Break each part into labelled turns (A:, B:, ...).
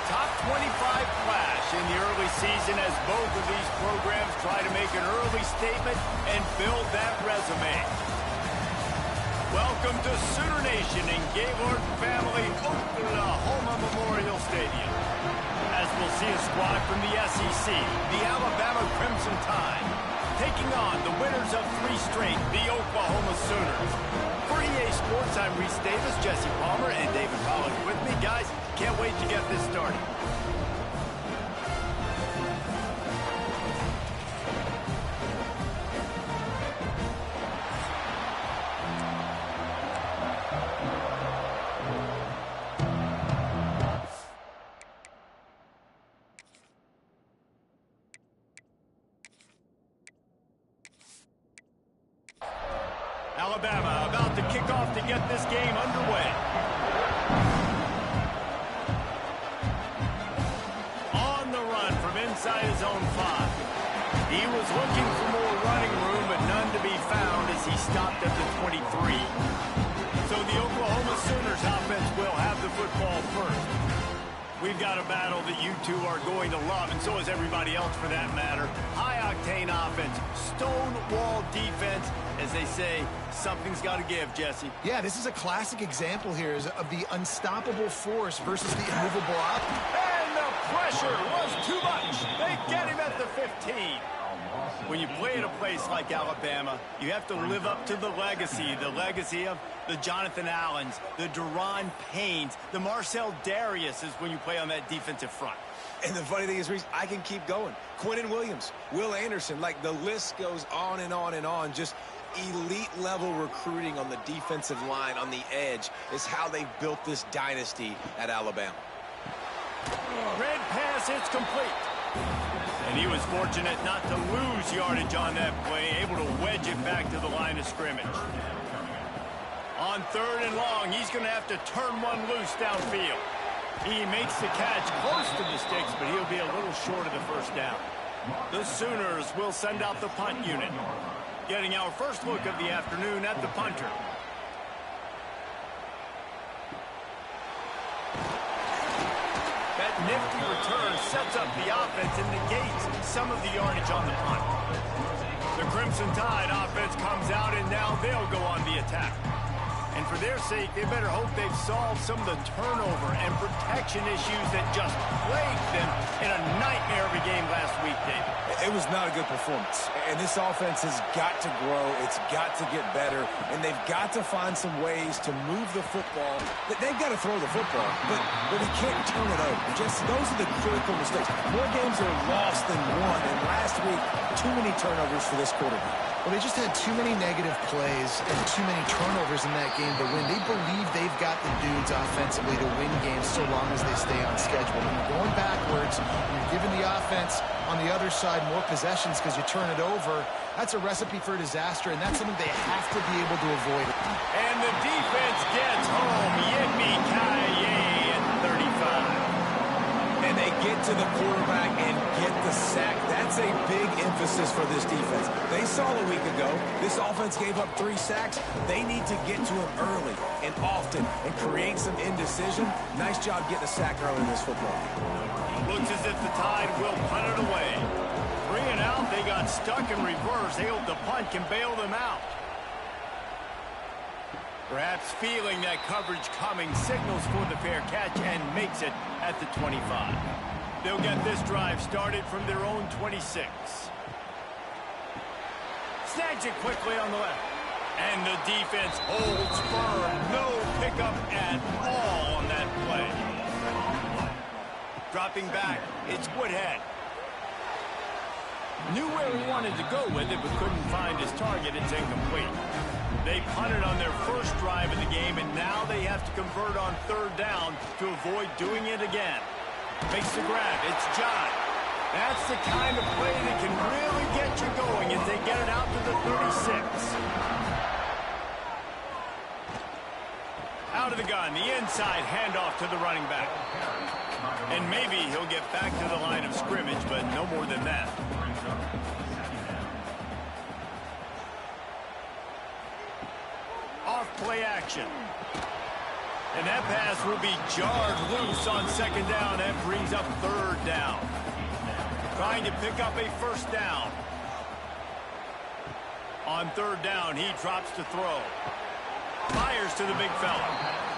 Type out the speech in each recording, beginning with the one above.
A: top 25 clash in the early season as both of these programs try to make an early statement and build that resume. Welcome to Sooner Nation in Gaylord Family Oklahoma Memorial Stadium. As we'll see a squad from the SEC, the Alabama Crimson Tide, taking on the winners of 3 straight, the Oklahoma Sooners. For EA Sports, I'm Reese Davis, Jesse Palmer, and David Pollack with me. Guys, can't wait to get this started. Alabama about to kick off to get this game underway. On the run from inside his own 5. He was looking for more running room, but none to be found as he stopped at the 23. So the Oklahoma Sooners offense will have the football first. We've got a battle that you two are going to love, and so is everybody else for that matter. High-octane offense, stone-wall defense. As they say, something's got to give, Jesse.
B: Yeah, this is a classic example here of the unstoppable force versus the immovable offense.
A: And the pressure was too much. They get him at the 15. When you play at a place like Alabama, you have to live up to the legacy of the Jonathan Allens, the Deron Paynes, the Marcel Dariuses when you play on that defensive front.
C: And the funny thing is, Reese, I can keep going. Quinnen Williams, Will Anderson, like the list goes on and on and on. Just elite-level recruiting on the defensive line, on the edge, is how they built this dynasty at Alabama.
A: Red pass, it's complete. And he was fortunate not to lose yardage on that play, able to wedge it back to the line of scrimmage. On 3rd and long, he's going to have to turn one loose downfield. He makes the catch close to the sticks, but he'll be a little short of the first down. The Sooners will send out the punt unit. Getting our first look of the afternoon at the punter. That nifty return sets up the offense and negates some of the yardage on the punt. The Crimson Tide offense comes out, and now they'll go on the attack. And for their sake, they better hope they've solved some of the turnover and protection issues that just plagued them in a nightmare of a game last week, David.
C: It was not a good performance. And this offense has got to grow. It's got to get better. And they've got to find some ways to move the football. They've got to throw the football, but we can't turn it over. Just those are the critical mistakes. More games are lost than won. And last week, too many turnovers for this quarterback.
B: Well, they just had too many negative plays and too many turnovers in that game to win. They believe they've got the dudes offensively to win games so long as they stay on schedule. When you're going backwards, you're giving the offense on the other side more possessions because you turn it over. That's a recipe for disaster, and that's something they have to be able to avoid.
A: And the defense gets home. Yippee-ki-yay at 35.
C: And they get to the quarterback and get the sack. That's a big emphasis for this defense. They saw a week ago, this offense gave up 3 sacks. They need to get to him early and often and create some indecision. Nice job getting a sack early in this football.
A: Looks as if the Tide will punt it away. 3 and out, they got stuck in reverse. They hope the punt can bail them out. Perhaps feeling that coverage coming, signals for the fair catch and makes it at the 25. They'll get this drive started from their own 26. Snags it quickly on the left. And the defense holds firm. No pickup at all on that play. Dropping back, it's Woodhead. Knew where he wanted to go with it, but couldn't find his target. It's incomplete. They punted on their first drive of the game, and now they have to convert on 3rd down to avoid doing it again. Makes the grab. It's John. That's the kind of play that can really get you going as they get it out to the 36. Out of the gun, the inside handoff to the running back. And maybe he'll get back to the line of scrimmage, but no more than that. Off play action. And that pass will be jarred loose on second down. That brings up third down. Trying to pick up a first down. On third down, he drops to throw. Fires to the big fella.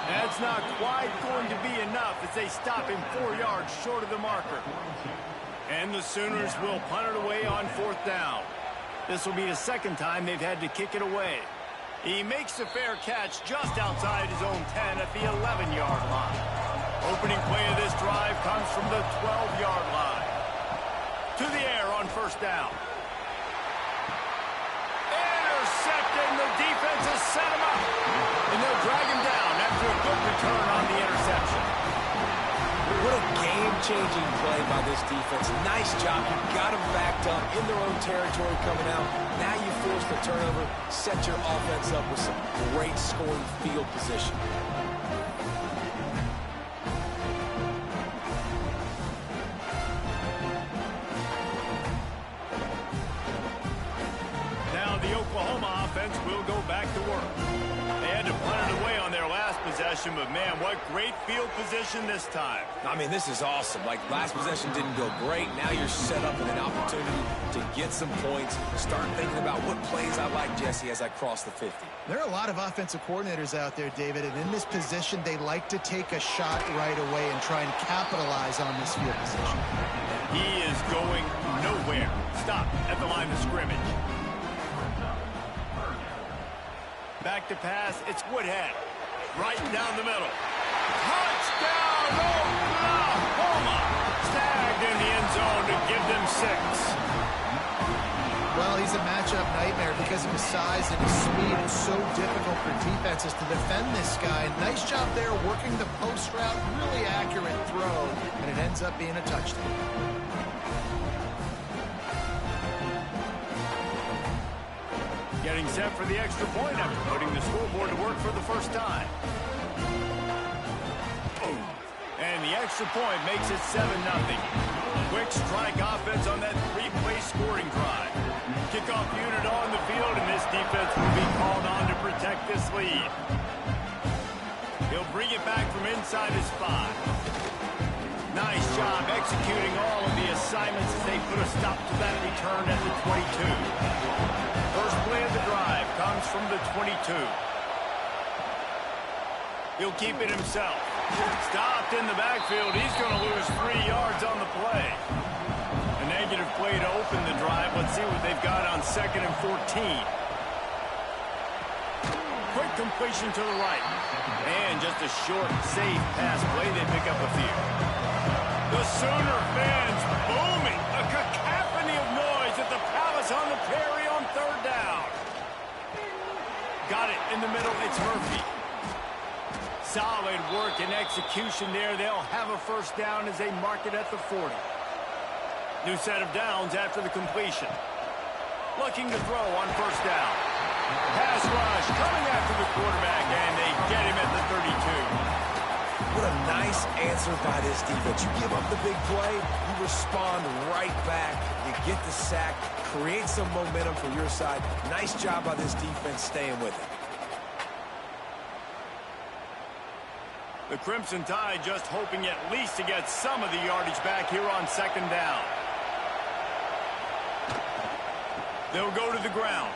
A: That's not quite going to be enough as they stop him 4 yards short of the marker. And the Sooners will punt it away on fourth down. This will be the second time they've had to kick it away. He makes the fair catch just outside his own 10 at the 11-yard line. Opening play of this drive comes from the 12-yard line. To the air on first down. Intercepted, and the defense has set him up. And they'll drag him down after a good return on the interception.
C: What a game-changing play by this defense. Nice job. You got them backed up in their own territory coming out. Now you force the turnover, set your offense up with some great scoring field position.
A: Now the Oklahoma offense will go back to work. They had to punt it away on their last possession, but man, what great field position this time.
C: I mean, this is awesome. Like, last possession didn't go great. Now you're set up with an opportunity to get some points. Start thinking about what plays I like, Jesse, as I cross the 50.
B: There are a lot of offensive coordinators out there, David, and in this position, they like to take a shot right away and try and capitalize on this field position.
A: He is going nowhere. Stop at the line of scrimmage. Back to pass, it's Woodhead. Right down the middle. Touchdown, Oklahoma! Snagged in the end zone to give them 6.
B: Well, he's a matchup nightmare because of his size and his speed. It's so difficult for defenses to defend this guy. Nice job there working the post route, really accurate throw, and it ends up being a touchdown.
A: Getting set for the extra point after putting the scoreboard to work for the first time. And the extra point makes it 7-0. Quick strike offense on that 3-play scoring drive. Kickoff unit on the field, and this defense will be called on to protect this lead. He'll bring it back from inside his 5. Nice job executing all of the assignments as they put a stop to that return at the 22. First play of the drive comes from the 22. He'll keep it himself. Stopped in the backfield. He's going to lose 3 yards on the play. A negative play to open the drive. Let's see what they've got on 2nd and 14. Quick completion to the right. And just a short, safe pass play. They pick up a few. The Sooner fans booming. A cacophony of noise at the Palace on the Prairie on third down. Got it in the middle. It's Murphy. Solid work and execution there. They'll have a first down as they mark it at the 40. New set of downs after the completion. Looking to throw on first down. Pass rush coming after the quarterback, and they get him at the 32.
C: What a nice answer by this defense. You give up the big play, you respond right back, you get the sack, create some momentum for your side. Nice job by this defense staying with it.
A: The Crimson Tide just hoping at least to get some of the yardage back here on second down. They'll go to the ground.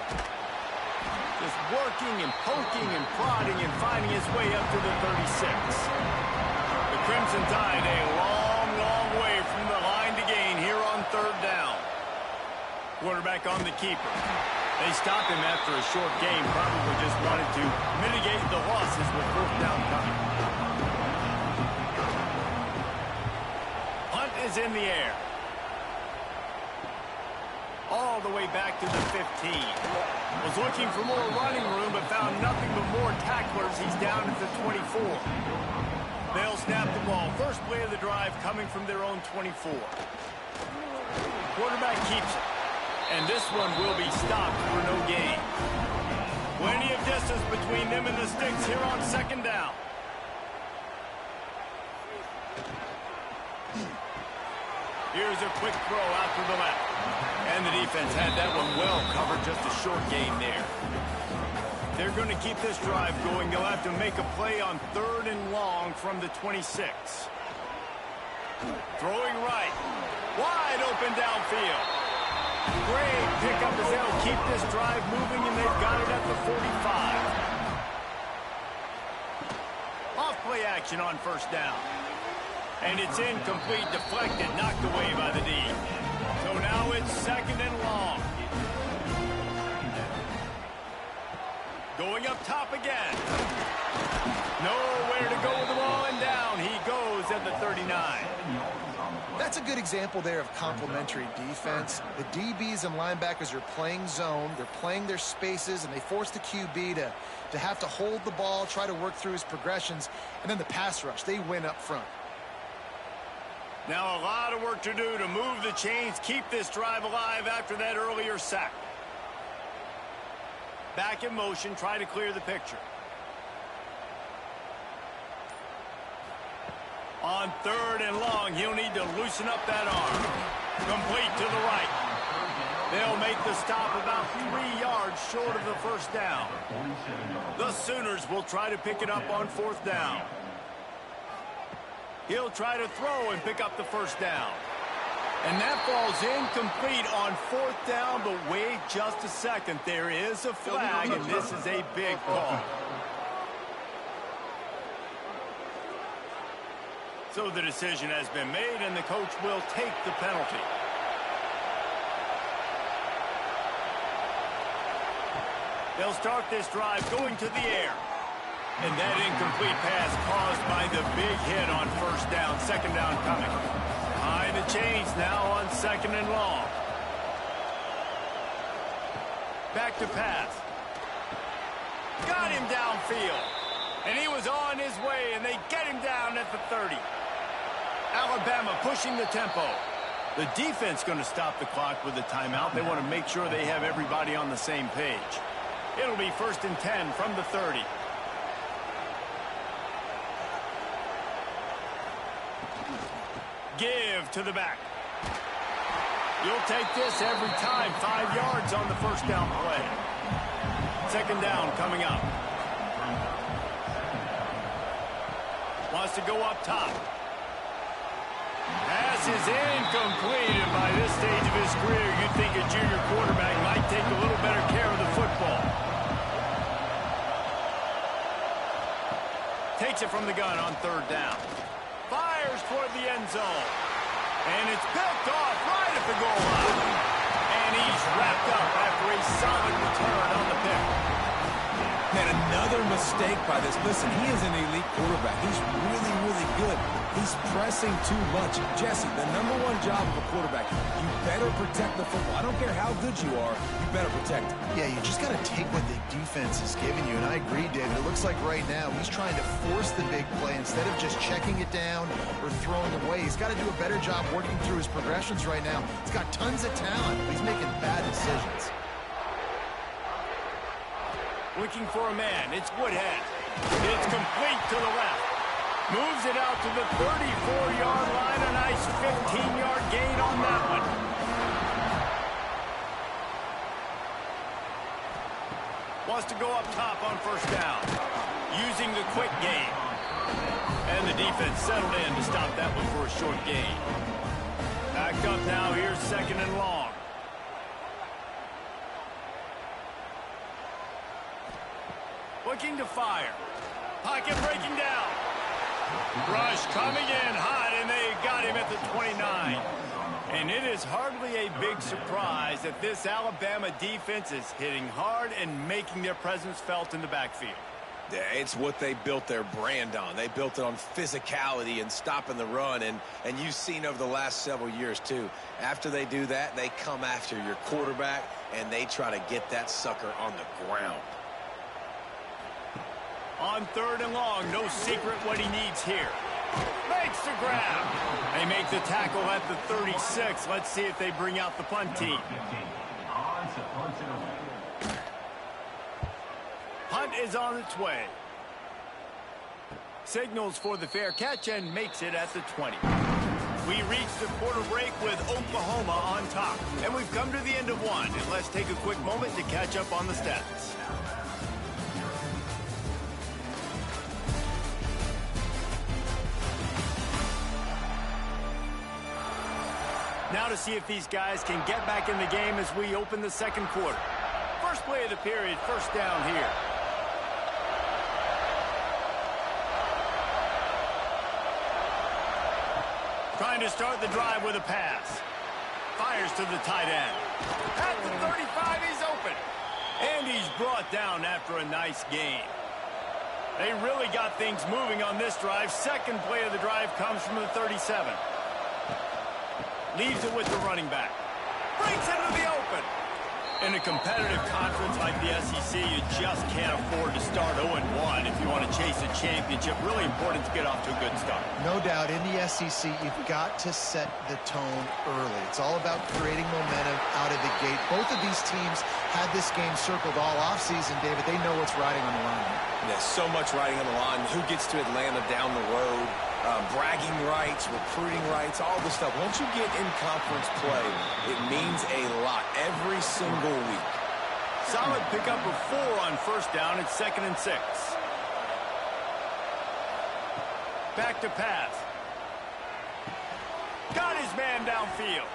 A: Just working and poking and prodding and finding his way up to the 36. The Crimson Tide a long, long way from the line to gain here on third down. Quarterback on the keeper. They stopped him after a short game. Probably just wanted to mitigate the losses with fourth down coming. Hunt is in the air. All the way back to the 15. Was looking for more running room, but found nothing but more tacklers. He's down at the 24. They'll snap the ball. First play of the drive coming from their own 24. Quarterback keeps it. And this one will be stopped for no gain. Plenty of distance between them and the sticks here on second down. Here's a quick throw out to the left. And the defense had that one well covered, just a short gain there. they're going to keep this drive going. They'll have to make a play on 3rd and long from the 26. Throwing right. Wide open downfield. Great pickup as they'll keep this drive moving, and they've got it at the 45. Off play action on 1st down. And it's incomplete, deflected, knocked away by the D. So now it's 2nd and long. Going up top again. Nowhere to go with the ball, and down he goes at the 39.
B: That's a good example there of complementary defense. The DBs and linebackers are playing zone, they're playing their spaces, and they force the QB to have to hold the ball, try to work through his progressions, and then the pass rush, they win up front.
A: Now a lot of work to do to move the chains, keep this drive alive after that earlier sack. Back in motion, try to clear the picture. On 3rd and long, he'll need to loosen up that arm. Complete to the right. They'll make the stop about 3 yards short of the 1st down. The Sooners will try to pick it up on 4th down. He'll try to throw and pick up the 1st down. And that falls incomplete on 4th down, but wait just a second. There is a flag, and this is a big call. So the decision has been made, and the coach will take the penalty. They'll start this drive going to the air. And that incomplete pass caused by the big hit on 1st down. 2nd down coming. Behind the chains now on 2nd and long. Back to pass. Got him downfield. And he was on his way, and they get him down at the 30. Alabama pushing the tempo. The defense going to stop the clock with a timeout. They want to make sure they have everybody on the same page. It'll be 1st and 10 from the 30. Give to the back. You'll take this every time. 5 yards on the 1st down play. 2nd down coming up. Wants to go up top. Pass is incomplete, and by this stage of his career, you'd think a junior quarterback might take a little better care of the football. Takes it from the gun on 3rd down. Fires toward the end zone. And it's picked off right at the goal line. And he's wrapped up after a solid return on the pick.
C: And another mistake by this. Listen, he is an elite quarterback. He's really, really good. He's pressing too much. Jesse, the #1 job of a quarterback, you better protect the football. I don't care how good you are, you better protect it.
B: Yeah, you just got to take what the defense is giving you, and I agree, David. It looks like right now he's trying to force the big play instead of just checking it down or throwing away. He's got to do a better job working through his progressions right now. He's got tons of talent, but he's making bad decisions.
A: Looking for a man. It's Woodhead. It's complete to the left. Moves it out to the 34-yard line. A nice 15-yard gain on that one. Wants to go up top on 1st down. Using the quick game. And the defense settled in to stop that one for a short gain. Backed up now. Here's 2nd and long. Looking to fire. Pocket breaking down. Rush coming in hot, and they got him at the 29. And it is hardly a big surprise that this Alabama defense is hitting hard and making their presence felt in the backfield.
C: Yeah, it's what they built their brand on. They built it on physicality and stopping the run, and you've seen over the last several years, too. After they do that, they come after your quarterback, and they try to get that sucker on the ground.
A: On 3rd and long, no secret what he needs here. Makes the grab. They make the tackle at the 36. Let's see if they bring out the punt team. Punt is on its way. Signals for the fair catch and makes it at the 20. We reach the quarter break with Oklahoma on top. And we've come to the end of one. And let's take a quick moment to catch up on the stats. Now to see if these guys can get back in the game as we open the second quarter. First play of the period, first down here. Trying to start the drive with a pass. Fires to the tight end. At the 35, he's open. And he's brought down after a nice gain. They really got things moving on this drive. Second play of the drive comes from the 37. Leaves it with the running back. Breaks into the open. In a competitive conference like the SEC, you just can't afford to start 0-1 if you want to chase a championship. Really important to get off to a good start.
B: No doubt, in the SEC, you've got to set the tone early. It's all about creating momentum out of the gate. Both of these teams had this game circled all offseason, David. They know what's riding on the line.
C: There's so much riding on the line. Who gets to Atlanta down the road? Bragging rights, recruiting rights, all this stuff. Once you get in conference play, it means a lot every single week.
A: Solid pickup of 4 on first down. It's 2nd and 6. Back to pass. Got his man downfield.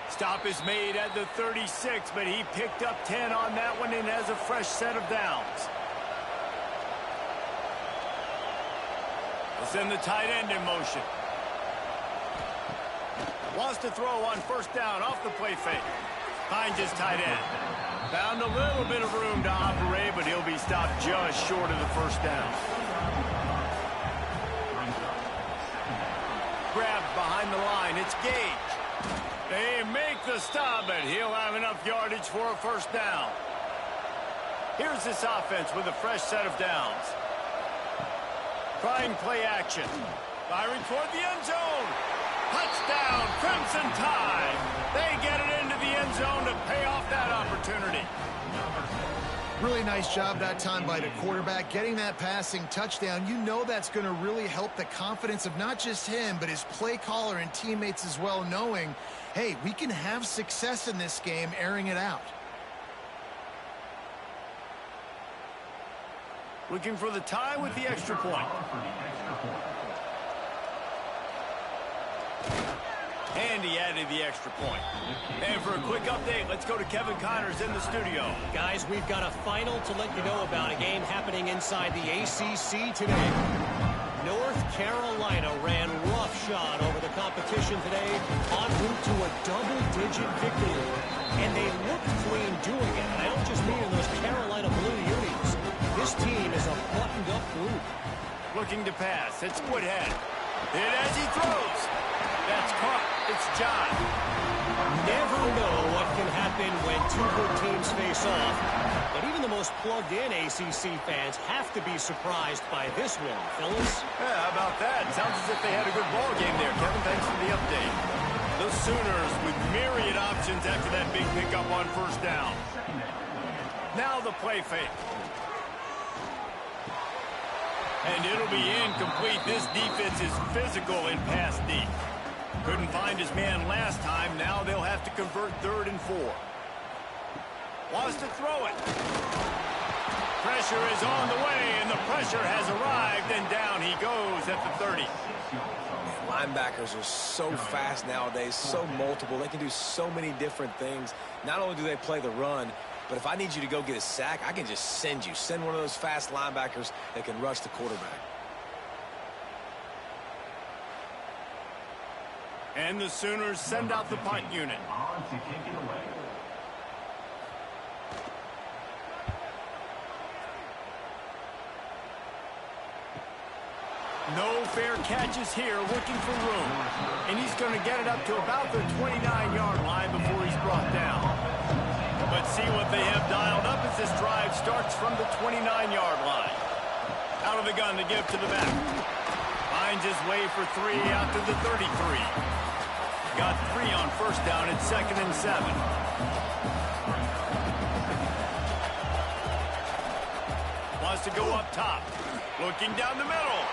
A: Stop is made at the 36, but he picked up 10 on that one and has a fresh set of downs. Send the tight end in motion. Wants to throw on first down off the play fake. Finds his tight end. Found a little bit of room to operate, but he'll be stopped just short of the first down. Grabbed behind the line. It's Gage. They make the stop, but he'll have enough yardage for a first down. Here's this offense with a fresh set of downs. Trying play action. Firing toward the end zone. Touchdown, Crimson Tide. They get it into the end zone to pay off that opportunity.
B: Really nice job that time by the quarterback, getting that passing touchdown. You know that's going to really help the confidence of not just him, but his play caller and teammates as well, knowing, hey, we can have success in this game airing it out.
A: Looking for the tie with the extra point. And he added the extra point. And for a quick update, let's go to Kevin Connors in the studio.
D: Guys, we've got a final to let you know about, a game happening inside the ACC today. North Carolina ran roughshod over the competition today, en route to a double-digit victory. And they looked clean doing it. And I don't just mean in those Carolina blue unis. This team is a buttoned-up group.
A: Looking to pass. It's Woodhead. Hit as he throws. That's caught. It's John.
D: Never know what can happen when two good teams face off. But even the most plugged-in ACC fans have to be surprised by this one, fellas.
A: Yeah, how about that? Sounds as if they had a good ball game there. Kevin, thanks for the update. The Sooners with myriad options after that big pickup on first down. Now the play fake. And it'll be incomplete. This defense is physical in pass deep. Couldn't find his man last time. Now they'll have to convert 3rd and 4. Wants to throw it. Pressure is on the way, and the pressure has arrived, and down he goes at the 30.
C: Linebackers are so fast nowadays, so multiple. They can do so many different things. Not only do they play the run, but if I need you to go get a sack, I can just send you. Send one of those fast linebackers that can rush the quarterback.
A: And the Sooners send out the punt unit. No fair catches here, looking for room. And he's going to get it up to about the 29-yard line before he's brought down. But see what they have dialed up as this drive starts from the 29-yard line. Out of the gun to give to the back. Finds his way for 3 out to the 33. Got 3 on first down. It's 2nd and 7. Wants to go up top. Looking down the middle.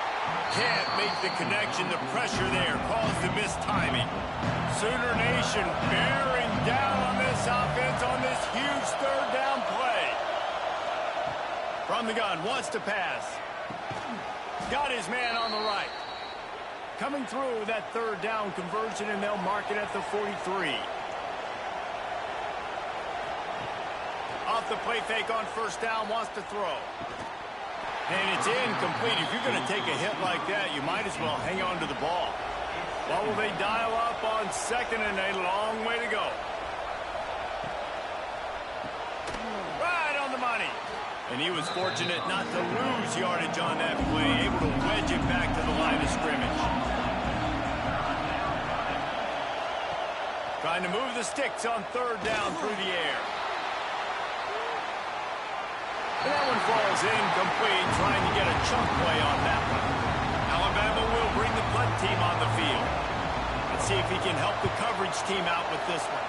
A: Can't make the connection. The pressure there caused the missed timing. Sooner Nation bearing down on this offense on this huge 3rd down play. From the gun, wants to pass. Got his man on the right. Coming through that third down conversion, and they'll mark it at the 43. Off the play fake on first down, wants to throw. And it's incomplete. If you're going to take a hit like that, you might as well hang on to the ball. What will they dial up on second and a long way to go? Right on the money. And he was fortunate not to lose yardage on that play, able to wedge it back to the line of scrimmage. Trying to move the sticks on third down through the air. And that one falls incomplete, trying to get a chunk play on that one. Alabama will bring the punt team on the field. Let's see if he can help the coverage team out with this one.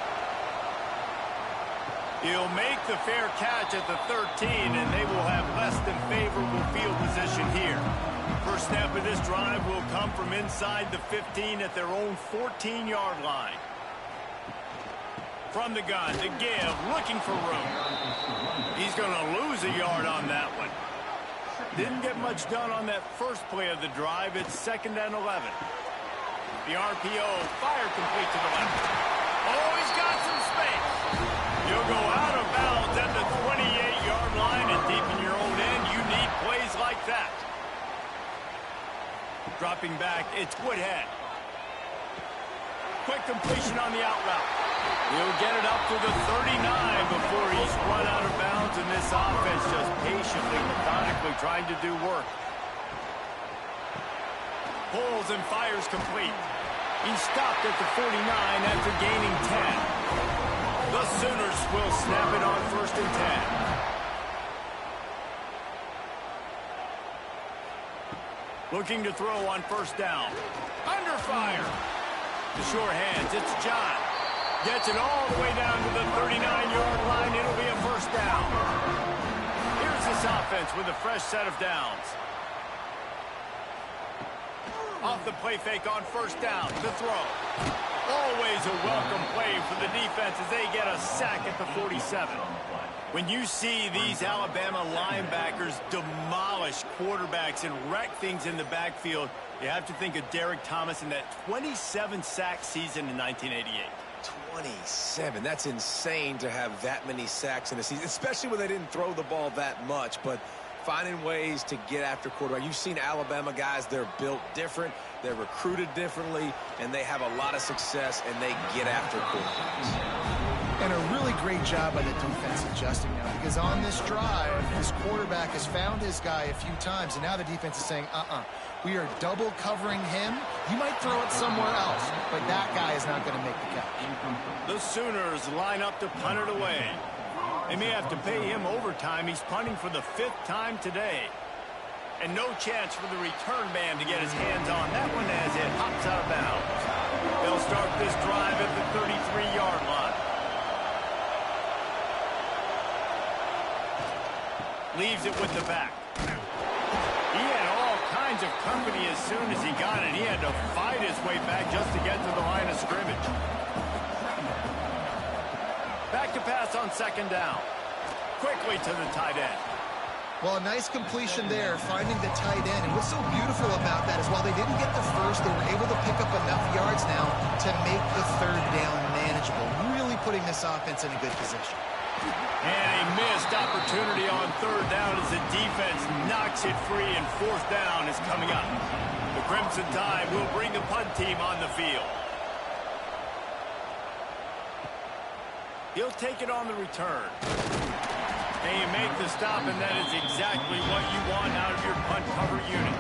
A: He'll make the fair catch at the 13, and they will have less than favorable field position here. First snap of this drive will come from inside the 15 at their own 14-yard line. From the gun to give, looking for room. He's going to lose a yard on that one. Didn't get much done on that first play of the drive. It's 2nd and 11. The RPO, fire complete to the left. Oh, he's got some space. You'll go out of bounds at the 28-yard line, and deep in your own end, you need plays like that. Dropping back, it's Woodhead. Quick completion on the out route. He'll get it up to the 39 before he's run out of bounds, and this offense just patiently, methodically trying to do work. Pulls and fires complete. He stopped at the 49 after gaining 10. The Sooners will snap it on 1st and 10. Looking to throw on first down. Under fire. The sure hands, it's John. Gets it all the way down to the 39-yard line. It'll be a first down. Here's this offense with a fresh set of downs. Off the play fake on first down. The throw. Always a welcome play for the defense as they get a sack at the 47. When you see these Alabama linebackers demolish quarterbacks and wreck things in the backfield, you have to think of Derek Thomas in that 27-sack season in 1988.
C: 27. That's insane to have that many sacks in a season, especially when they didn't throw the ball that much. But finding ways to get after quarterback. You've seen Alabama guys, they're built different, they're recruited differently, and they have a lot of success, and they get after quarterbacks.
B: And a really great job by the defense adjusting now, because on this drive, this quarterback has found his guy a few times, and now the defense is saying, we are double covering him. You might throw it somewhere else, but that guy is not going to make the catch.
A: The Sooners line up to punt it away. They may have to pay him overtime. He's punting for the 5th time today. And no chance for the return man to get his hands on that one as it hops out of bounds. They'll start this drive at the 33-yard line. Leaves it with the back. He had all kinds of company as soon as he got it. He had to fight his way back just to get to the line of scrimmage. Back to pass on 2nd down. Quickly to the tight end.
B: Well, a nice completion there, finding the tight end. And what's so beautiful about that is while they didn't get the first, they were able to pick up enough yards now to make the 3rd down manageable. Really putting this offense in a good position.
A: And a missed opportunity on 3rd down as the defense knocks it free, and 4th down is coming up. The Crimson Tide will bring the punt team on the field. He'll take it on the return. And you make the stop, and that is exactly what you want out of your punt cover unit.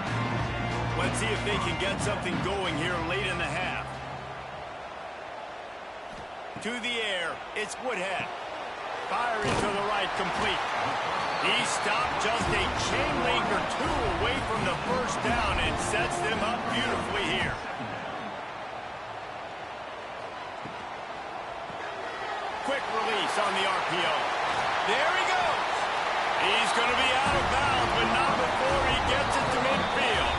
A: Let's see if they can get something going here late in the half. To the air, it's Woodhead. Firing to the right, complete. He stopped just a chain link or 2 away from the first down and sets them up beautifully here. Quick release on the RPO. There he goes. He's going to be out of bounds, but not before he gets it to midfield.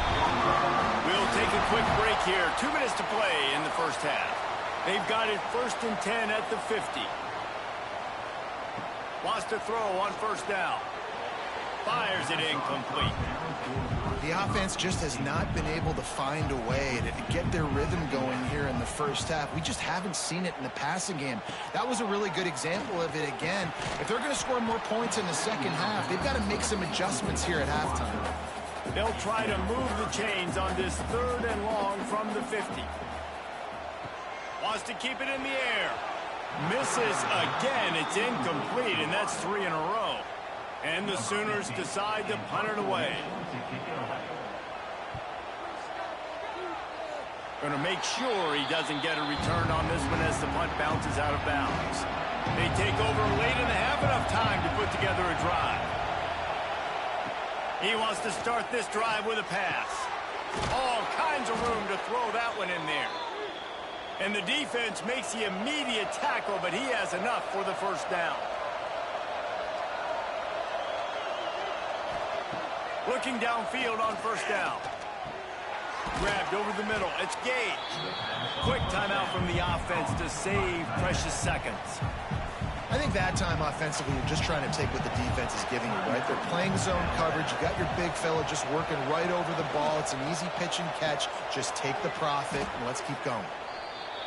A: We'll take a quick break here. 2 minutes to play in the first half. They've got it 1st and 10 at the 50. Wants to throw on first down. Fires fires it incomplete.
B: The offense just has not been able to find a way to get their rhythm going here in the first half. We just haven't seen it in the passing game. That was a really good example of it again. If they're going to score more points in the second half, they've got to make some adjustments here at halftime.
A: They'll try to move the chains on this 3rd and long from the 50. Wants to keep it in the air. Misses again. It's incomplete, and that's 3 in a row. And the Sooners decide to punt it away. Going to make sure he doesn't get a return on this one as the punt bounces out of bounds. They take over late in the half, enough time to put together a drive. He wants to start this drive with a pass. All kinds of room to throw that one in there. And the defense makes the immediate tackle, but he has enough for the first down. Looking downfield on first down. Grabbed over the middle. It's Gage. Quick timeout from the offense to save precious seconds.
B: I think that time offensively, you're just trying to take what the defense is giving you, right? They're playing zone coverage. You got your big fella just working right over the ball. It's an easy pitch and catch. Just take the profit and let's keep going.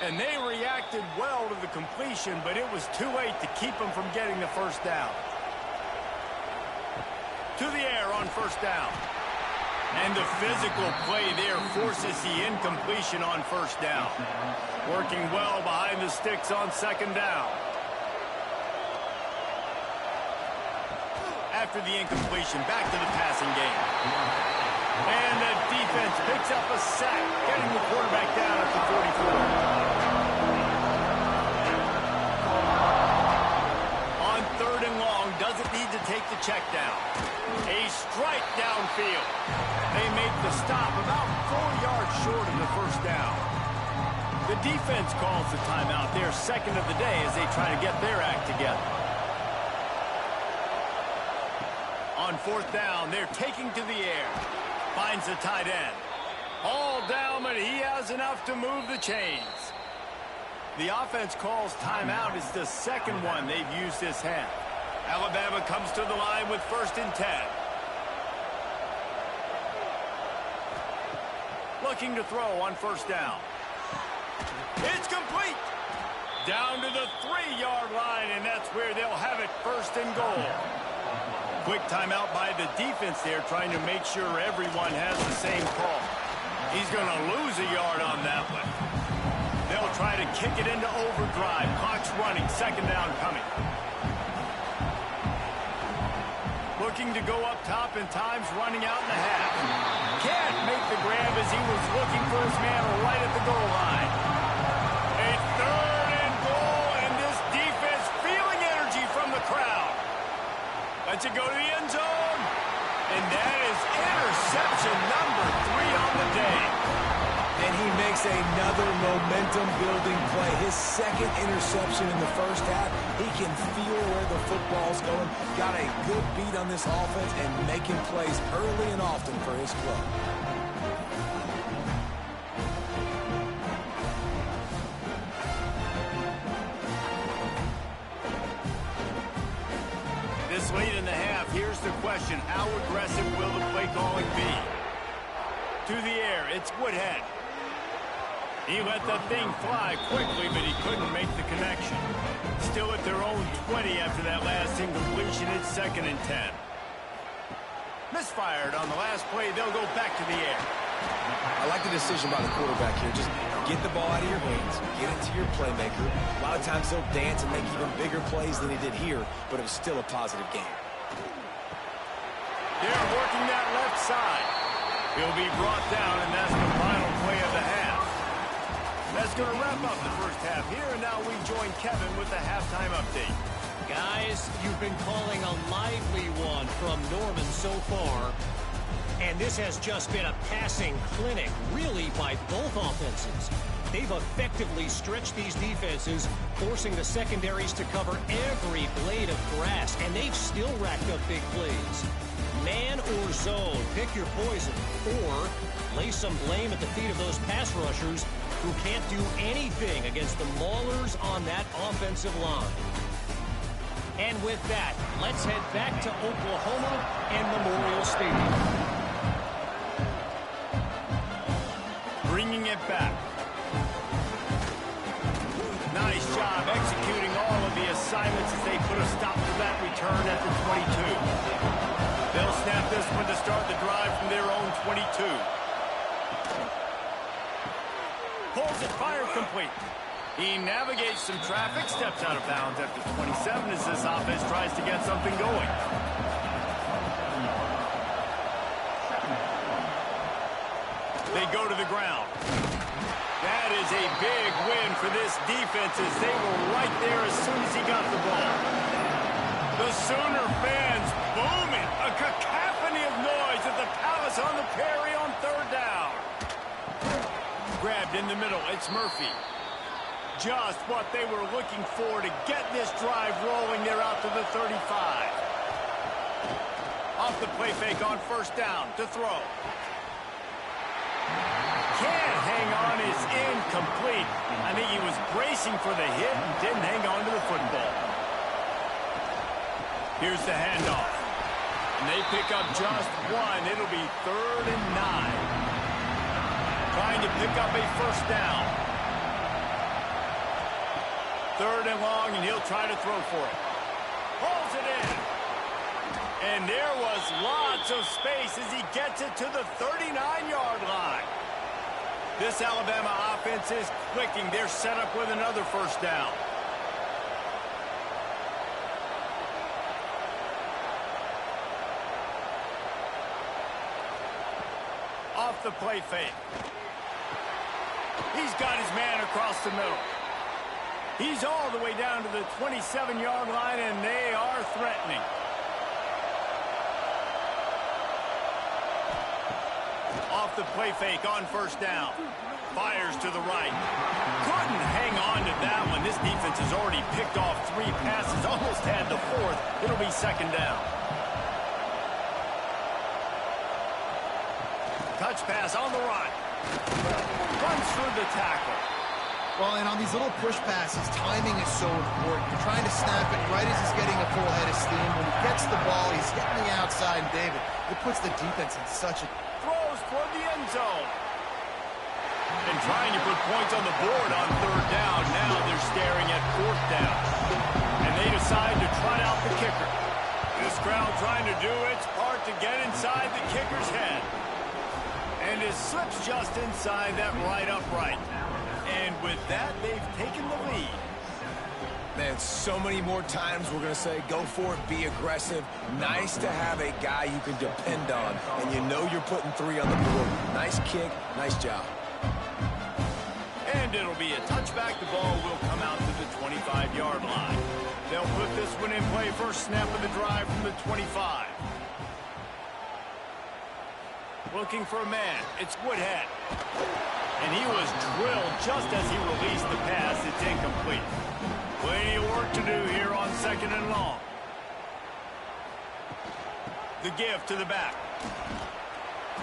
A: And they reacted well to the completion, but it was too late to keep them from getting the first down. To the air on first down. And the physical play there forces the incompletion on first down. Working well behind the sticks on second down. After the incompletion, back to the passing game. And the defense picks up a sack, getting the quarterback down at the 44. On 3rd and long, doesn't need to take the check down. A strike downfield. They make the stop about 4 yards short of the first down. The defense calls the timeout, their second of the day, as they try to get their act together. On 4th down, they're taking to the air. Finds the tight end. All down, but he has enough to move the chains. The offense calls timeout. It's the second one they've used this half. Alabama comes to the line with 1st and 10. Looking to throw on first down. It's complete. Down to the 3-yard line, and that's where they'll have it, 1st and goal. Quick timeout by the defense there, trying to make sure everyone has the same call. He's going to lose a yard on that one. They'll try to kick it into overdrive. Clock's running, second down coming. Looking to go up top, and time's running out in the half. Can't make the grab as he was looking for his man right at the goal line. A 3rd and goal, and this defense feeling energy from the crowd. Lets it go to the end zone. And that is interception number 3 on the day.
C: And he makes another momentum-building play. His second interception in the first half. He can feel where the football's going. Got a good beat on this offense and making plays early and often for his club.
A: This late in the half, here's the question. How aggressive will the play calling be? To the air, it's Woodhead. He let the thing fly quickly, but he couldn't make the connection. Still at their own 20 after that last incompletion. It's 2nd and 10. Misfired on the last play. They'll go back to the air.
C: I like the decision by the quarterback here. Just get the ball out of your hands, get it to your playmaker. A lot of times he'll dance and make even bigger plays than he did here, but it was still a positive game.
A: They're working that left side. He'll be brought down, and that's the final play of the half. That's going to wrap up the first half here, and now we join Kevin with the halftime update.
D: Guys, you've been calling a lively one from Norman so far. And this has just been a passing clinic, really, by both offenses. They've effectively stretched these defenses, forcing the secondaries to cover every blade of grass, and they've still racked up big plays. Man or zone, pick your poison, or lay some blame at the feet of those pass rushers who can't do anything against the maulers on that offensive line. And with that, let's head back to Oklahoma and Memorial
A: back. Nice job executing all of the assignments as they put a stop to that return at the 22. They'll snap this one to start the drive from their own 22. Pulls it, fire complete. He navigates some traffic, steps out of bounds after 27 as this offense tries to get something going. They go to the ground. That is a big win for this defense as they were right there as soon as he got the ball. The Sooner fans booming. A cacophony of noise at the Palace on the Prairie on third down. Grabbed in the middle. It's Murphy. Just what they were looking for to get this drive rolling. They're out to the 35. Off the play fake on first down to throw. Can't hang on, is incomplete. I think he was bracing for the hit and didn't hang on to the football. Here's the handoff. And they pick up just one. It'll be 3rd and 9. Trying to pick up a first down. 3rd and long, and he'll try to throw for it. Pulls it in. And there was lots of space as he gets it to the 39-yard line. This Alabama offense is clicking. They're set up with another first down. Off the play fake. He's got his man across the middle. He's all the way down to the 27-yard line, and they are threatening. Off the play fake on first down. Fires to the right. Couldn't hang on to that one. This defense has already picked off 3 passes, almost had the 4th. It'll be 2nd down. Touch pass on the run. Runs through the tackle.
B: Well, and on these little push passes, timing is so important. You're trying to snap it right as he's getting a full head of steam. When he gets the ball, he's hitting the outside, and David, it puts the defense in such a...
A: Throws toward the end zone. And trying to put points on the board on 3rd down. Now they're staring at 4th down. And they decide to trot out the kicker. This crowd trying to do its part to get inside the kicker's head. And it slips just inside that right upright. And with that, they've taken the lead.
C: Man, so many more times we're going to say, go for it, be aggressive. Nice to have a guy you can depend on, and you know you're putting 3 on the board. Nice kick, nice job.
A: And it'll be a touchback. The ball will come out to the 25-yard line. They'll put this one in play. First snap of the drive from the 25. Looking for a man. It's Woodhead. And he was drilled just as he released the pass. It's incomplete. Plenty of work to do here on 2nd and long. The give to the back.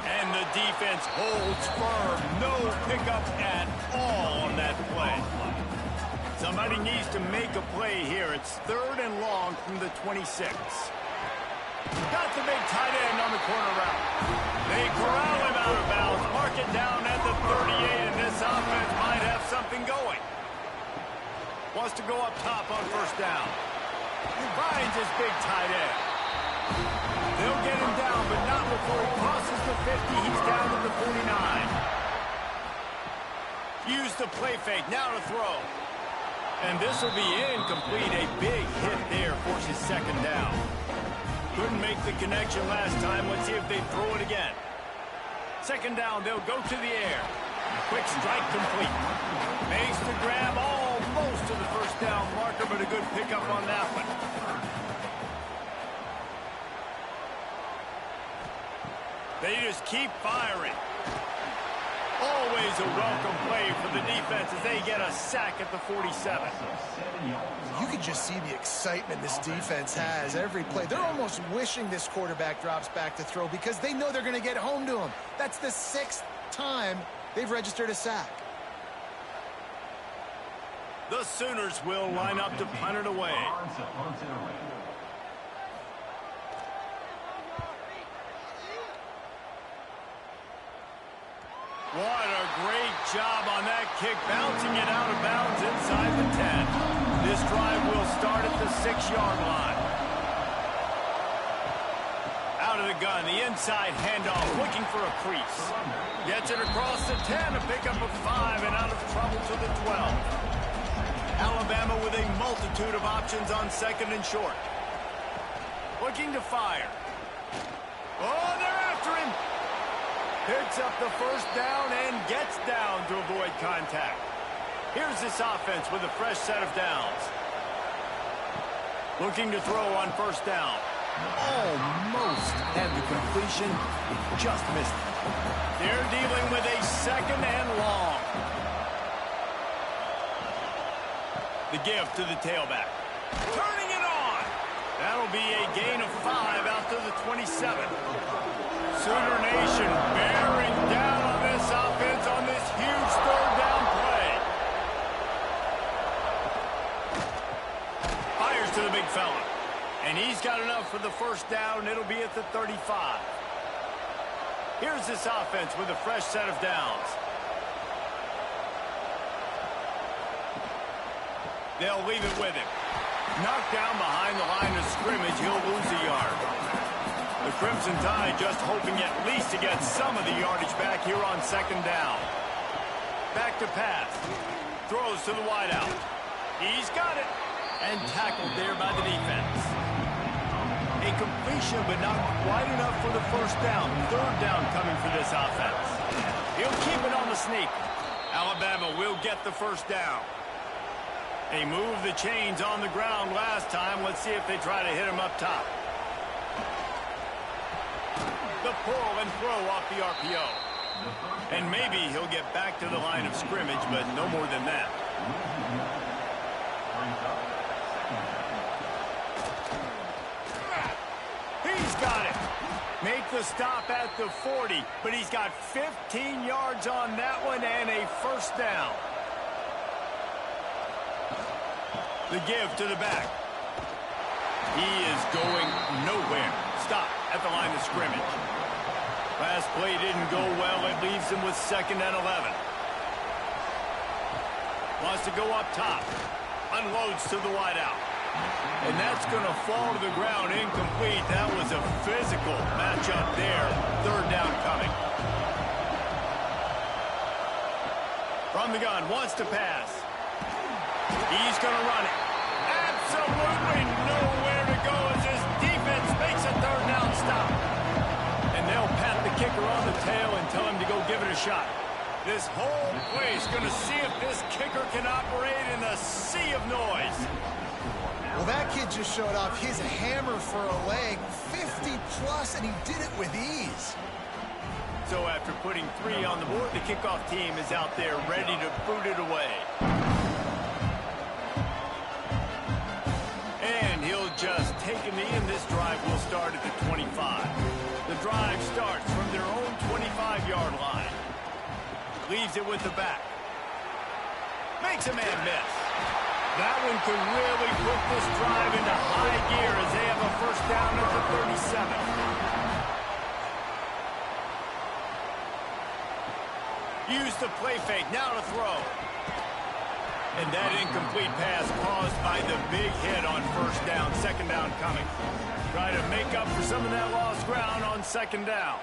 A: And the defense holds firm. No pickup at all on that play. Somebody needs to make a play here. It's 3rd and long from the 26. Got the big tight end on the corner route. They corral him out of bounds. Mark it down at the 38, and this offense might have something going. Wants to go up top on first down. He finds his big tight end. They'll get him down, but not before he crosses the 50. He's down to the 49. Use the play fake. Now to throw. And this will be incomplete. A big hit there forces 2nd down. Couldn't make the connection last time. Let's see if they throw it again. 2nd down, they'll go to the air. Quick strike complete. Makes the grab almost to the first down marker, but a good pickup on that one. They just keep firing. Always a welcome play for the defense as they get a sack at the 47.
B: You can just see the excitement this defense has every play. They're almost wishing this quarterback drops back to throw because they know they're going to get home to him. That's the 6th time they've registered a sack.
A: The Sooners will line up to punt it away. What a great job on that kick, bouncing it out of bounds inside the 10. This drive will start at the 6-yard line. Out of the gun, the inside handoff, looking for a crease. Gets it across the 10, a pickup of 5, and out of trouble to the 12. Alabama with a multitude of options on 2nd and short. Looking to fire. Oh, they're after him. Picks up the first down and gets down to avoid contact. Here's this offense with a fresh set of downs. Looking to throw on 1st down. Almost had the completion, just missed it. They're dealing with a 2nd and long. The give to the tailback. Turning it on. That'll be a gain of 5 out to the 27. Sooner Nation bearing down on this offense on this huge 3rd down play. Fires to the big fella. And he's got enough for the 1st down. It'll be at the 35. Here's this offense with a fresh set of downs. They'll leave it with him. Knocked down behind the line of scrimmage. He'll lose a yard. The Crimson Tide just hoping at least to get some of the yardage back here on 2nd down. Back to pass. Throws to the wideout. He's got it. And tackled there by the defense. A completion, but not quite enough for the 1st down. 3rd down coming for this offense. He'll keep it on the sneak. Alabama will get the 1st down. They moved the chains on the ground last time. Let's see if they try to hit him up top. The pull and throw off the RPO. And maybe he'll get back to the line of scrimmage, but no more than that. He's got it. Make the stop at the 40, but he's got 15 yards on that one and a 1st down. The give to the back. He is going nowhere. Stop at the line of scrimmage. Last play didn't go well. It leaves him with 2nd and 11. Wants to go up top. Unloads to the wideout. And that's going to fall to the ground incomplete. That was a physical matchup there. 3rd down coming. From the gun, wants to pass. He's going to run it. Absolutely nowhere to go as his defense makes a 3rd down stop. And they'll pat the kicker on the tail and tell him to go give it a shot. This whole place going to see if this kicker can operate in the sea of noise.
B: Well, that kid just showed off his hammer for a leg, 50-plus, and he did it with ease.
A: So after putting 3 on the board, the kickoff team is out there ready to boot it away. And he'll just take a knee, and this drive will start at the 25. The drive starts from their own 25-yard line. Leaves it with the back. Makes a man miss. That one could really put this drive into high gear as they have a 1st down at the 37. Use the play fake, now to throw. And that incomplete pass caused by the big hit on 1st down, 2nd down coming. Try to make up for some of that lost ground on 2nd down.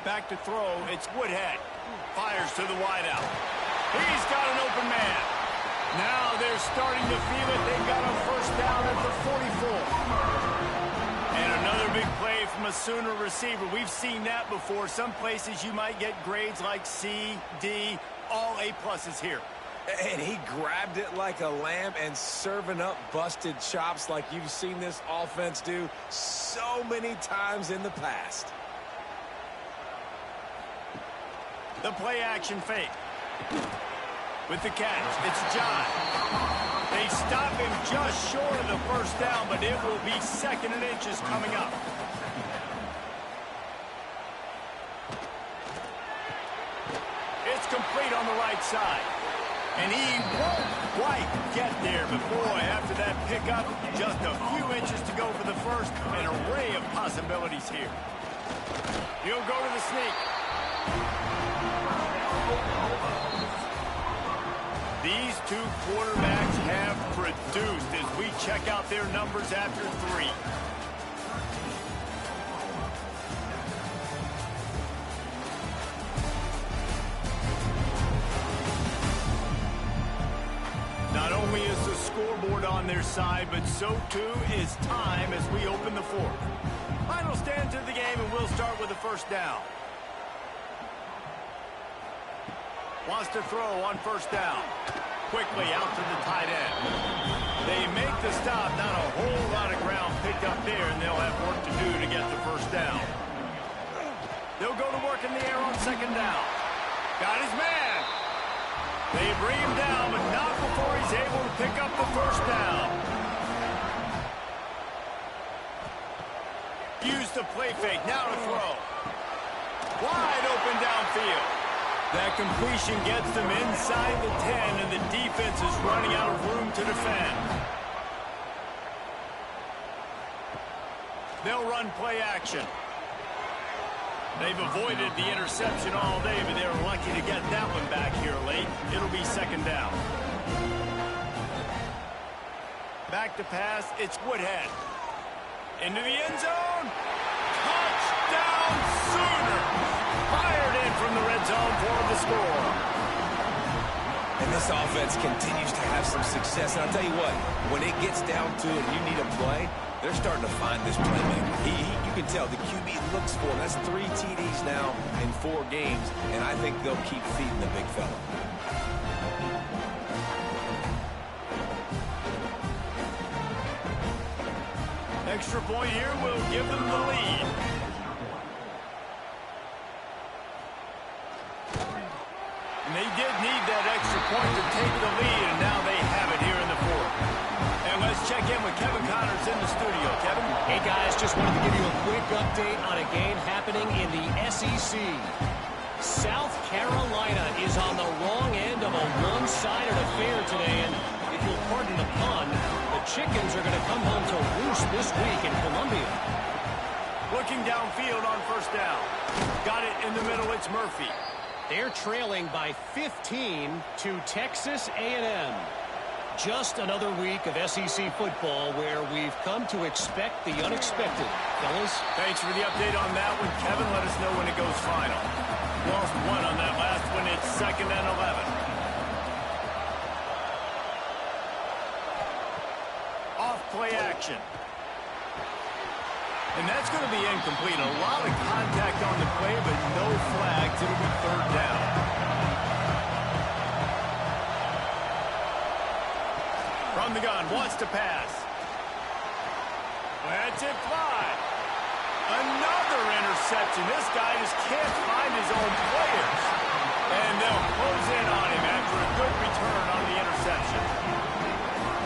A: Back to throw, it's Woodhead. Fires to the wideout. He's got an open man. Now they're starting to feel it. They've got a 1st down at the 44. And another big play from a Sooner receiver. We've seen that before. Some places you might get grades like C, D, all A-pluses here.
C: And he grabbed it like a lamb and serving up busted chops like you've seen this offense do so many times in the past.
A: The play action fake. With the catch, it's John. They stop him just short of the 1st down, but it will be 2nd and inches coming up. It's complete on the right side. And he won't quite get there, but boy, after that pickup, just a few inches to go for the 1st. An array of possibilities here. He'll go to the sneak. These two quarterbacks have produced as we check out their numbers after 3. Not only is the scoreboard on their side, but so too is time as we open the 4th. Final stands of the game, and we'll start with the first down. Wants to throw on first down. Quickly out to the tight end. They make the stop. Not a whole lot of ground picked up there, and they'll have work to do to get the first down. They'll go to work in the air on second down. Got his man. They bring him down, but not before he's able to pick up the first down. Use the play fake. Now to throw. Wide open downfield. That completion gets them inside the 10, and the defense is running out of room to defend. They'll run play action. They've avoided the interception all day, but they're lucky to get that one back here late. It'll be second down. Back to pass, it's Woodhead. Into the end zone. Touchdown Sooners! Fired in from the red zone for the score.
C: And this offense continues to have some success. And I'll tell you what, when it gets down to it and you need a play, they're starting to find this playmaker. You can tell the QB looks for him. That's 3 TDs now in 4 games, and I think they'll keep feeding the big fella.
A: Extra point here will give them the lead. And they did need that extra point to take the lead, and now they have it here in the 4th. And let's check in with Kevin Connors in the studio. Kevin?
D: Hey, guys, just wanted to give you a quick update on a game happening in the SEC. South Carolina is on the wrong end of a one-sided affair today, and if you'll pardon the pun, the chickens are going to come home to roost this week in Columbia.
A: Looking downfield on first down. Got it in the middle, it's Murphy.
D: They're trailing by 15 to Texas A&M. Just another week of SEC football where we've come to expect the unexpected. Fellas?
A: Thanks for the update on that one, Kevin. Let us know when it goes final. Lost 1 on that last one. It's 2nd and 11. Off play action. And that's going to be incomplete. A lot of contact on the play, but no flags. It'll be 3rd down. From the gun, wants to pass. Lets it fly. Another interception. This guy just can't find his own players. And they'll close in on him after a good return on the interception.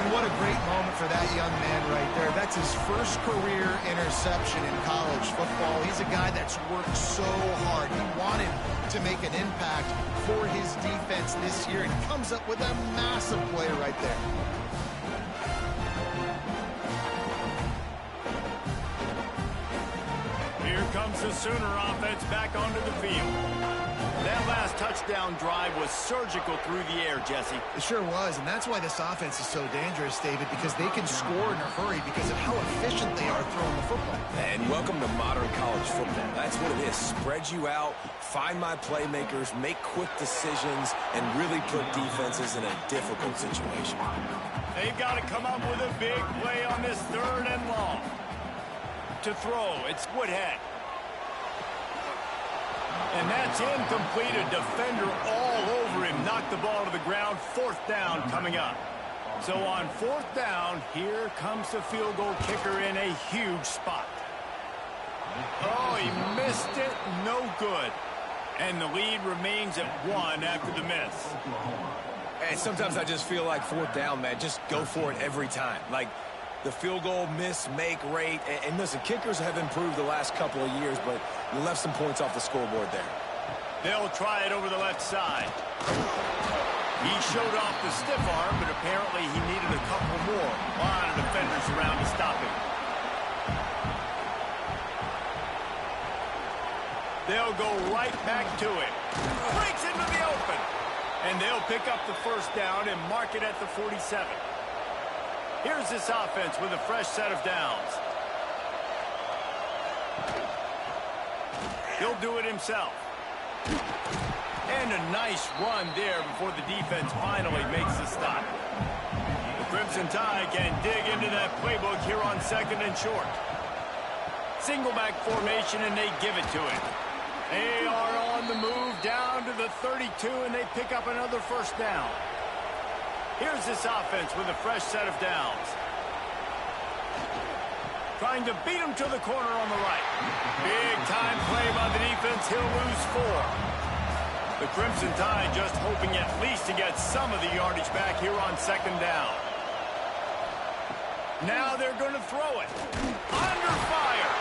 B: And what a great moment for that young man right there. That's his first career interception in college football. He's a guy that's worked so hard. He wanted to make an impact for his defense this year and comes up with a massive play right there.
A: Here comes the Sooner offense back onto the field. That last touchdown drive was surgical through the air, Jesse.
B: It sure was, and that's why this offense is so dangerous, David, because they can score in a hurry because of how efficient they are throwing the football.
C: And welcome to modern college football. That's what it is. Spread you out, find my playmakers, make quick decisions, and really put defenses in a difficult situation.
A: They've got to come up with a big play on this 3rd and long. To throw, it's Woodhead. And that's incomplete. A defender all over him. Knocked the ball to the ground. 4th down coming up. So on 4th down, here comes the field goal kicker in a huge spot. Oh, he missed it. No good. And the lead remains at 1 after the miss.
C: And sometimes I just feel like 4th down, man, just go for it every time. Like the field goal miss, make rate. And listen, kickers have improved the last couple of years, but you left some points off the scoreboard there.
A: They'll try it over the left side. He showed off the stiff arm, but apparently he needed a couple more. A lot of defenders around to stop him. They'll go right back to it. Breaks into the open. And they'll pick up the first down and mark it at the 47. Here's this offense with a fresh set of downs. He'll do it himself. And a nice run there before the defense finally makes the stop. The Crimson Tide can dig into that playbook here on 2nd and short. Single back formation, and they give it to him. They are on the move down to the 32, and they pick up another first down. Here's this offense with a fresh set of downs. Trying to beat him to the corner on the right. Big time play by the defense. He'll lose 4. The Crimson Tide just hoping at least to get some of the yardage back here on 2nd down. Now they're going to throw it. Under fire.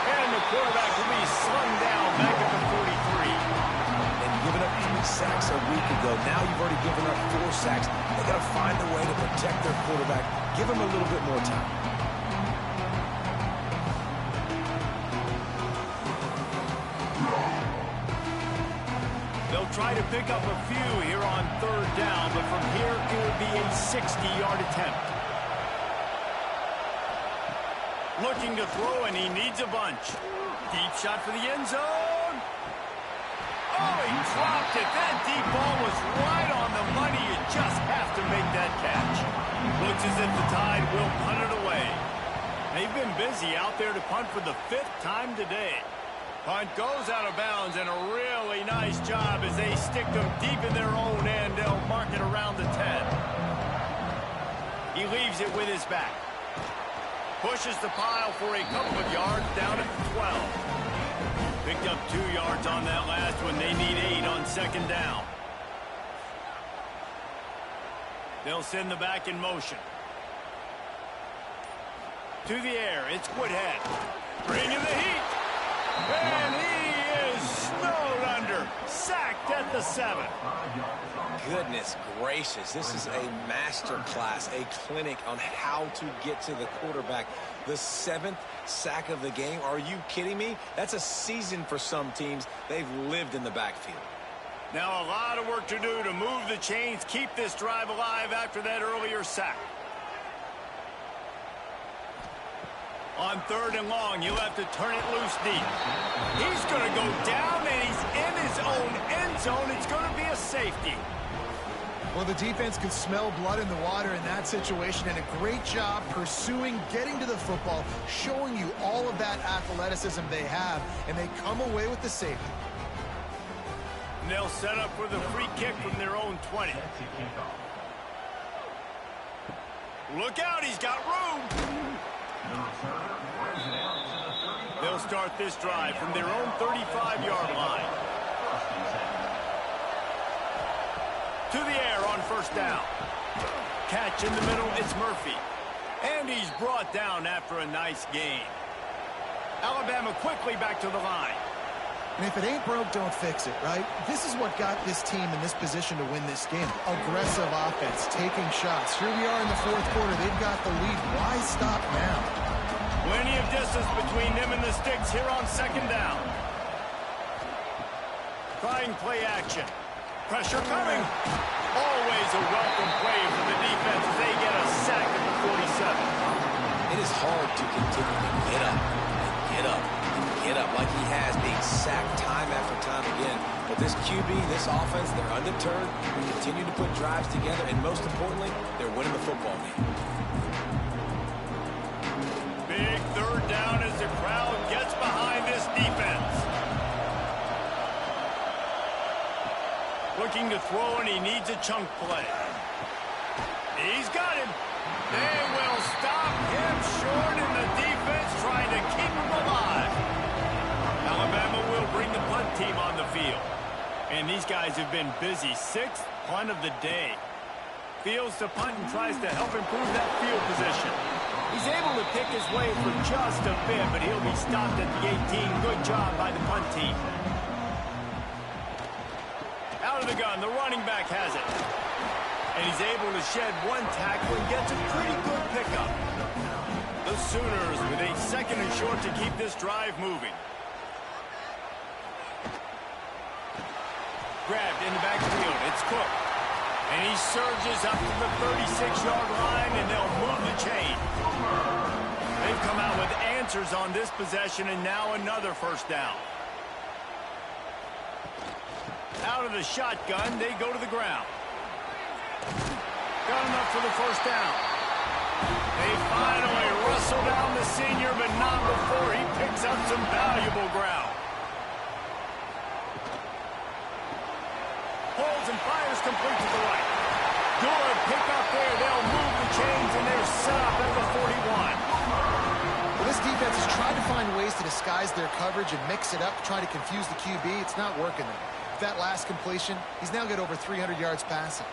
A: And the quarterback will be slung down back at the 43.
C: And giving up 3 sacks a week ago. Now you've already given up 4 sacks. They got to find a way to protect their quarterback. Give him a little bit more time.
A: They'll try to pick up a few here on 3rd down, but from here it will be a 60-yard attempt. Looking to throw, and he needs a bunch. Deep shot for the end zone. Oh, he dropped it. That deep ball was right on the money. You just have to make that catch. Looks as if the Tide will punt it away. They've been busy out there to punt for the 5th time today. Punt goes out of bounds, and a really nice job as they stick them deep in their own end. They'll mark it around the 10. He leaves it with his back. Pushes the pile for a couple of yards down at the 12. Picked up 2 yards on that last one. They need 8 on 2nd down. They'll send the back in motion. To the air, it's Woodhead. Bringing the heat. And he is snowed under. Sacked at the 7.
C: Goodness gracious, this is a master class, a clinic on how to get to the quarterback. The 7th sack of the game. Are you kidding me? That's a season for some teams. They've lived in the backfield.
A: Now a lot of work to do to move the chains, keep this drive alive after that earlier sack. On 3rd and long, you'll have to turn it loose deep. He's going to go down, and he's in his own end zone. It's going to be a safety.
B: Well, the defense could smell blood in the water in that situation, and a great job pursuing, getting to the football, showing you all of that athleticism they have, and they come away with the safety.
A: And they'll set up for the free kick from their own 20. Look out, he's got room. They'll start this drive from their own 35-yard line. To the air on 1st down. Catch in the middle, it's Murphy. And he's brought down after a nice gain. Alabama quickly back to the line.
B: And if it ain't broke, don't fix it, right? This is what got this team in this position to win this game. Aggressive offense, taking shots. Here we are in the 4th quarter. They've got the lead. Why stop now?
A: Plenty of distance between them and the sticks here on 2nd down. Trying play action. Pressure coming. Always a welcome play for the defense as they get a sack at the 47.
C: It is hard to continue to get up and get up and get up like he has, being sacked time after time again. But this QB, this offense, they're undeterred. They continue to put drives together, and most importantly, they're winning the football game.
A: Big 3rd down as the crowd gets behind this defense. Looking to throw, and he needs a chunk play. He's got him. They will stop him short, and the defense trying to keep him alive. Alabama will bring the punt team on the field. And these guys have been busy. 6th punt of the day. Fields to punt and tries to help improve that field position. He's able to pick his way for just a bit, but he'll be stopped at the 18. Good job by the punt team. Out of the gun, the running back has it. And he's able to shed 1 tackle and gets a pretty good pickup. The Sooners with a 2nd and short to keep this drive moving. grabbed in the backfield. It's Cook. And he surges up to the 36-yard line, and they'll move the chain. They've come out with answers on this possession, and now another first down. Out of the shotgun, they go to the ground. Got enough for the first down. They finally wrestle down the senior, but not before he picks up some valuable ground. Holds and fires complete to the right. Good pickup there. They'll move the chains, and they're set up at the 41.
B: Well, this defense has tried to find ways to disguise their coverage and mix it up, try to confuse the QB. It's not working there. With that last completion, he's now got over 300 yards passing.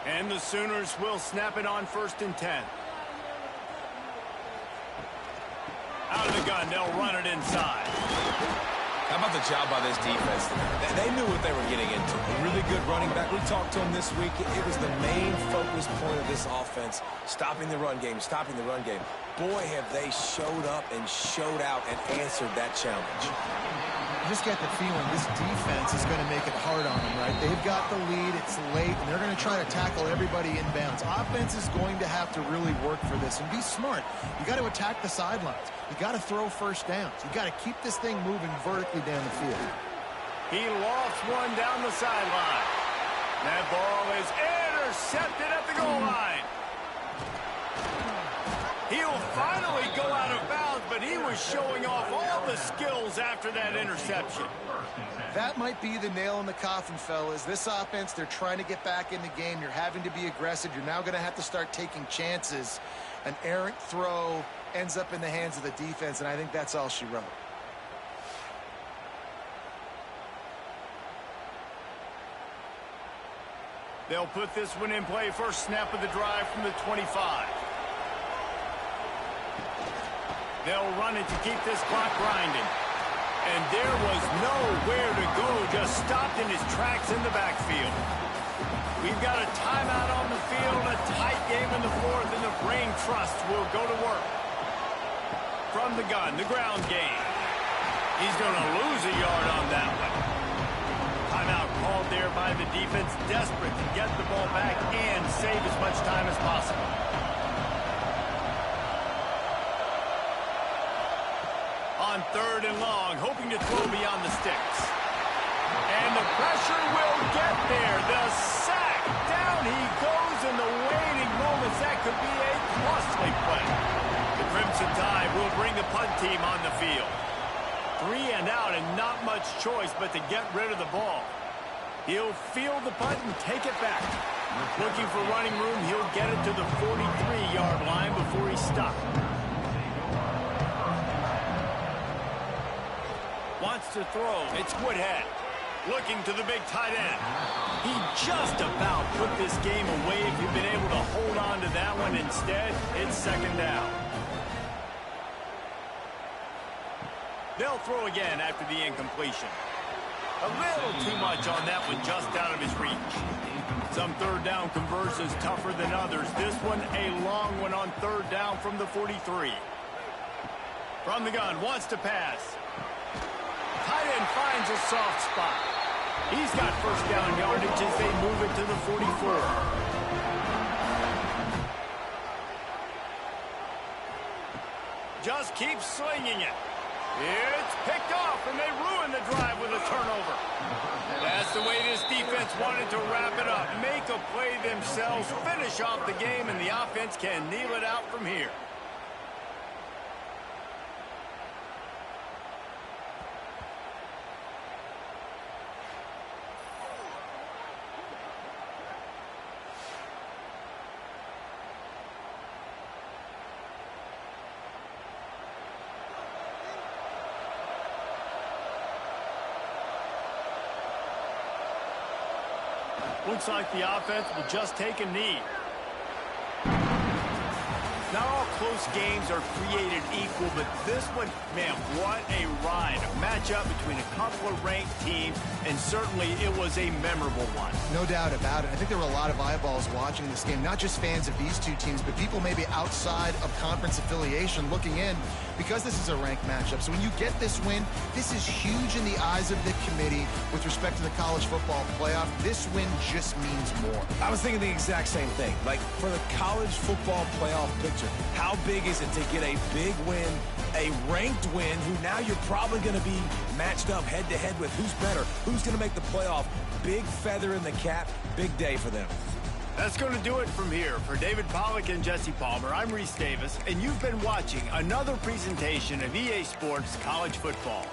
A: And the Sooners will snap it on 1st and 10. Out of the gun, they'll run it inside.
C: How about the job by this defense? They knew what they were getting into. A really good running back. We talked to him this week. It was the main focus point of this offense, stopping the run game, stopping the run game. Boy, have they showed up and showed out and answered that challenge.
B: You just get the feeling this defense is going to make it hard on them, right? They've got the lead, it's late, and they're going to try to tackle everybody inbounds. Offense is going to have to really work for this and be smart. You got to attack the sidelines. You got to throw first downs. You got to keep this thing moving vertically down the field.
A: He lofts one down the sideline. That ball is intercepted at the goal line. He'll finally go out of bounds, but he was showing off all the skills after that interception.
B: That might be the nail in the coffin, fellas. This offense, they're trying to get back in the game. You're having to be aggressive. You're now going to have to start taking chances. An errant throw ends up in the hands of the defense, and I think that's all she wrote.
A: They'll put this one in play. First snap of the drive from the 25. They'll run it to keep this clock grinding. And there was nowhere to go, just stopped in his tracks in the backfield. We've got a timeout on the field, a tight game in the fourth, and the brain trust will go to work. From the gun, the ground game. He's going to lose a yard on that one. Timeout called there by the defense, desperate to get the ball back and save as much time as possible. On 3rd and long, hoping to throw beyond the sticks. And the pressure will get there. The sack. Down he goes in the waiting moments. That could be a costly play. The Crimson Tide will bring the punt team on the field. 3 and out and not much choice but to get rid of the ball. He'll field the punt and take it back. Looking for running room, he'll get it to the 43-yard line before he stops. Wants to throw. It's Woodhead. Looking to the big tight end. He just about put this game away if he'd been able to hold on to that one. Instead, it's 2nd down. They'll throw again after the incompletion. A little too much on that one, just out of his reach. Some 3rd down conversions tougher than others. This one a long one on 3rd down from the 43. From the gun, wants to pass. Tight end finds a soft spot. He's got first down yardage as they move it to the 44. Just keep slinging it. It's picked off, and they ruin the drive with a turnover. That's the way this defense wanted to wrap it up. Make a play themselves, finish off the game, and the offense can kneel it out from here. Looks like the offense will just take a knee. Not all close games are created equal, but this one, man, what a ride. A matchup between a couple of ranked teams, and certainly it was a memorable one.
B: No doubt about it. I think there were a lot of eyeballs watching this game, not just fans of these two teams, but people maybe outside of conference affiliation looking in. because this is a ranked matchup. So when you get this win, this is huge in the eyes of the committee with respect to the college football playoff. This win just means more.
C: I was thinking the exact same thing. Like, for the college football playoff picture, how big is it to get a big win, a ranked win, who now you're probably going to be matched up head-to-head with who's better, who's going to make the playoff. Big feather in the cap, big day for them.
A: That's going to do it from here. For David Pollack and Jesse Palmer, I'm Reese Davis, and you've been watching another presentation of EA Sports College Football.